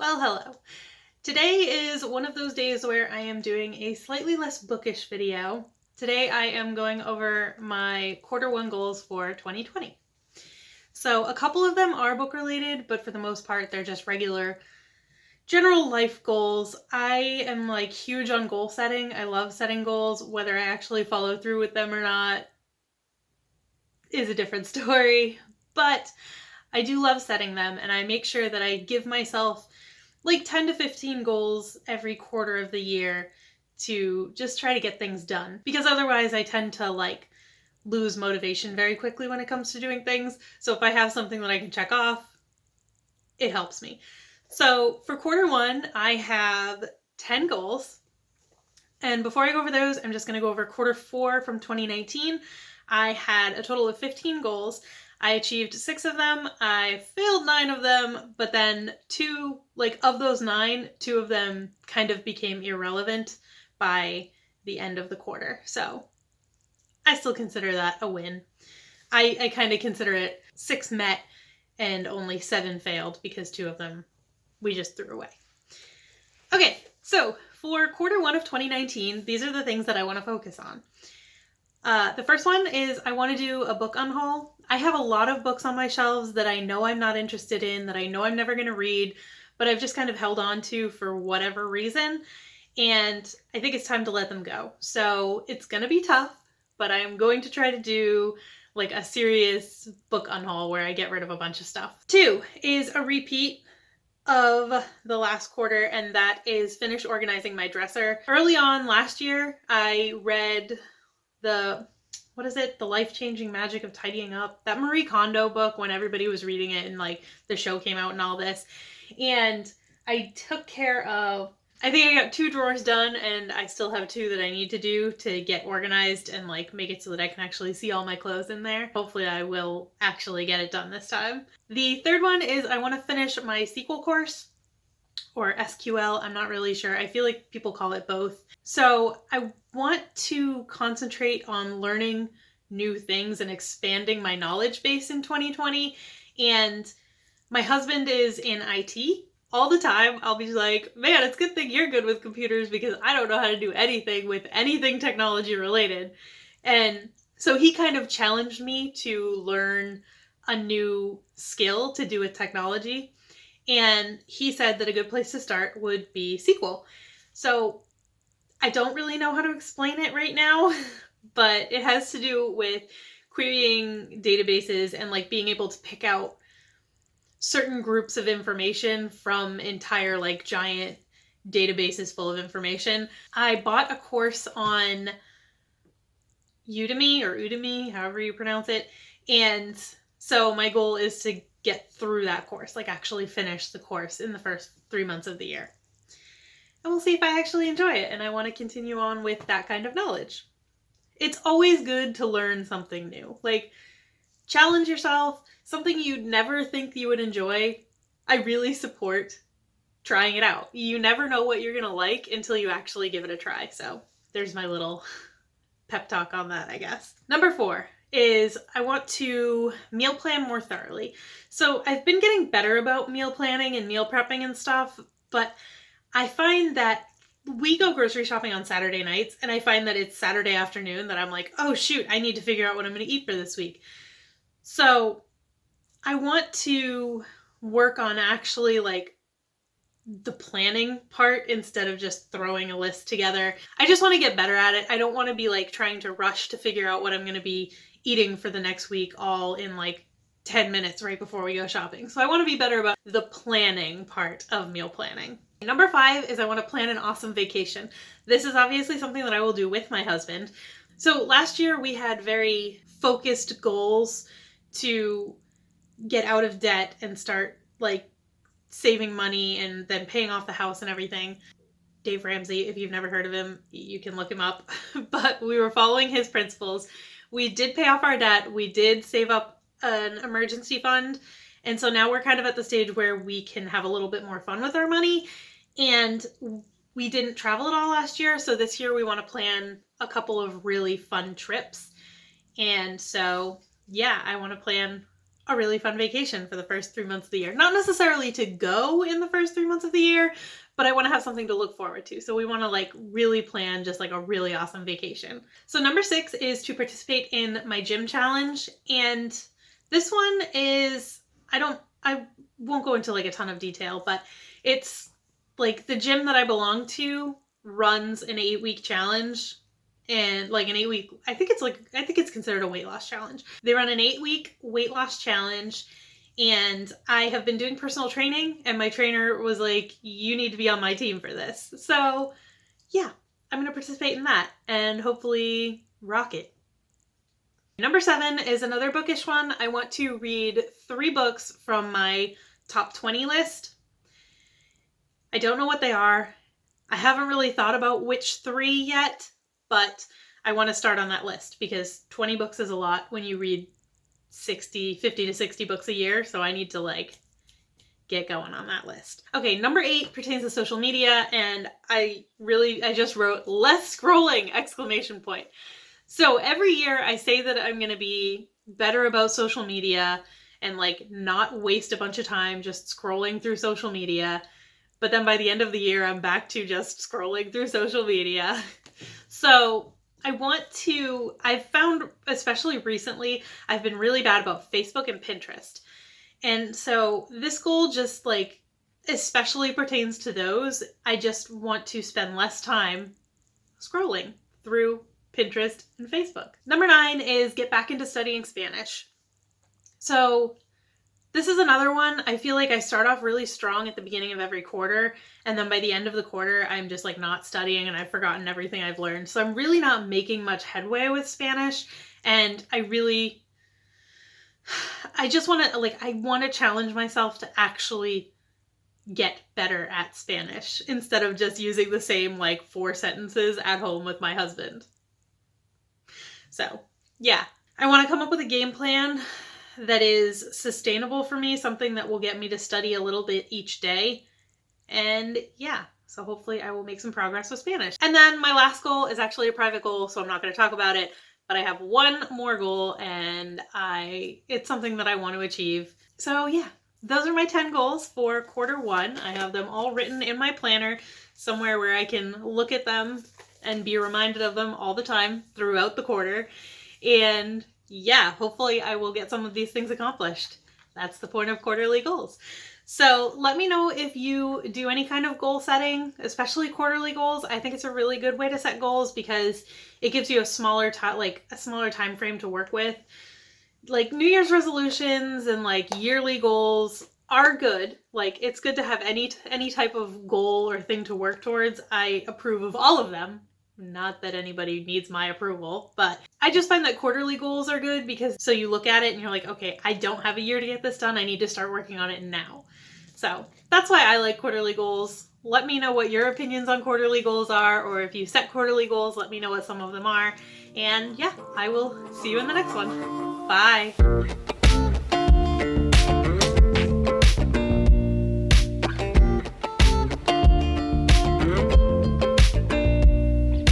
Well, hello. Today is one of those days where I am doing a slightly less bookish video. Today I am going over my Q1 goals for 2020. So a couple of them are book related, but for the most part they're just regular general life goals. I am huge on goal setting. I love setting goals. Whether I actually follow through with them or not is a different story, but I do love setting them, and I make sure that I give myself 10 to 15 goals every quarter of the year to just try to get things done. Because otherwise I tend to lose motivation very quickly when it comes to doing things. So if I have something that I can check off, it helps me. So for Q1, I have 10 goals. And before I go over those, I'm just going to go over Q4 from 2019. I had a total of 15 goals. I achieved 6 of them. I failed 9 of them, but then of those 9, 2 of them kind of became irrelevant by the end of the quarter. So I still consider that a win. I kind of consider it 6 met and only 7 failed because 2 of them we just threw away. Okay, so for Q1 of 2019, these are the things that I want to focus on. The first one is I want to do a book unhaul. I have a lot of books on my shelves that I know I'm not interested in, that I know I'm never going to read, but I've just kind of held on to for whatever reason, and I think it's time to let them go. So it's going to be tough, but I'm going to try to do a serious book unhaul where I get rid of a bunch of stuff. 2 is a repeat of the last quarter, and that is finish organizing my dresser. Early on last year, I read the Life-Changing Magic of Tidying Up, that Marie Kondo book when everybody was reading it and the show came out and all this. And I took care of, I think I got 2 drawers done, and I still have 2 that I need to do to get organized and make it so that I can actually see all my clothes in there. Hopefully I will actually get it done this time. The third one is I want to finish my sequel course, or SQL, I'm not really sure. I feel like people call it both. So I want to concentrate on learning new things and expanding my knowledge base in 2020. And my husband is in IT. All the time I'll be like, man, it's a good thing you're good with computers because I don't know how to do anything with anything technology related. And so he kind of challenged me to learn a new skill to do with technology. And he said that a good place to start would be SQL. So I don't really know how to explain it right now, but it has to do with querying databases and being able to pick out certain groups of information from entire giant databases full of information. I bought a course on Udemy, however you pronounce it. And so my goal is to get through that course, actually finish the course in the first 3 months of the year. And we'll see if I actually enjoy it, and I want to continue on with that kind of knowledge. It's always good to learn something new. Challenge yourself, something you'd never think you would enjoy. I really support trying it out. You never know what you're going to like until you actually give it a try. So there's my little pep talk on that, I guess. Number 4 is I want to meal plan more thoroughly. So I've been getting better about meal planning and meal prepping and stuff, but I find that we go grocery shopping on Saturday nights, and I find that it's Saturday afternoon that I'm like, oh shoot, I need to figure out what I'm going to eat for this week. So I want to work on actually the planning part instead of just throwing a list together. I just want to get better at it. I don't want to be trying to rush to figure out what I'm going to be eating for the next week all in 10 minutes right before we go shopping. So I want to be better about the planning part of meal planning. Number 5 is I want to plan an awesome vacation. This is obviously something that I will do with my husband. So last year we had very focused goals to get out of debt and start saving money and then paying off the house and everything. Dave Ramsey, if you've never heard of him, you can look him up. But we were following his principles. We did pay off our debt. We did save up an emergency fund. And so now we're kind of at the stage where we can have a little bit more fun with our money. And we didn't travel at all last year. So this year we want to plan a couple of really fun trips. And so, yeah, I want to plan a really fun vacation for the first 3 months of the year. Not necessarily to go in the first 3 months of the year, but I want to have something to look forward to. So we want to like really plan just like a really awesome vacation. So number 6 is to participate in my gym challenge. And this one is, I won't go into like a ton of detail, but it's like the gym that I belong to runs an 8-week challenge. And like an 8-week, I think it's considered a weight loss challenge. They run an 8-week weight loss challenge, and I have been doing personal training, and my trainer was like, you need to be on my team for this. So yeah, I'm going to participate in that and hopefully rock it. Number 7 is another bookish one. I want to read 3 books from my top 20 list. I don't know what they are. I haven't really thought about which 3 yet, but I want to start on that list because 20 books is a lot when you read 50 to 60 books a year. So I need to like get going on that list. Okay, number 8 pertains to social media, and I just wrote less scrolling, exclamation point. So every year I say that I'm going to be better about social media and like not waste a bunch of time just scrolling through social media. But then by the end of the year, I'm back to just scrolling through social media. So I've found, especially recently, I've been really bad about Facebook and Pinterest. And so this goal just like especially pertains to those. I just want to spend less time scrolling through Pinterest and Facebook. Number 9 is get back into studying Spanish. So this is another one. I feel like I start off really strong at the beginning of every quarter, and then by the end of the quarter, I'm just like not studying and I've forgotten everything I've learned. So I'm really not making much headway with Spanish, and I just want to challenge myself to actually get better at Spanish instead of just using the same like 4 sentences at home with my husband. So yeah, I want to come up with a game plan that is sustainable for me, something that will get me to study a little bit each day. And yeah, so hopefully I will make some progress with Spanish. And then my last goal is actually a private goal, so I'm not going to talk about it, but I have one more goal, and it's something that I want to achieve. So yeah, those are my 10 goals for quarter 1. I have them all written in my planner somewhere where I can look at them and be reminded of them all the time throughout the quarter. And yeah, hopefully I will get some of these things accomplished. That's the point of quarterly goals. So let me know if you do any kind of goal setting, especially quarterly goals. I think it's a really good way to set goals because it gives you a smaller time frame to work with. Like New Year's resolutions and like yearly goals are good. Like it's good to have any type of goal or thing to work towards. I approve of all of them. Not that anybody needs my approval, but I just find that quarterly goals are good because so you look at it and you're like, okay, I don't have a year to get this done. I need to start working on it now. So that's why I like quarterly goals. Let me know what your opinions on quarterly goals are, or if you set quarterly goals, let me know what some of them are. And yeah, I will see you in the next one. Bye.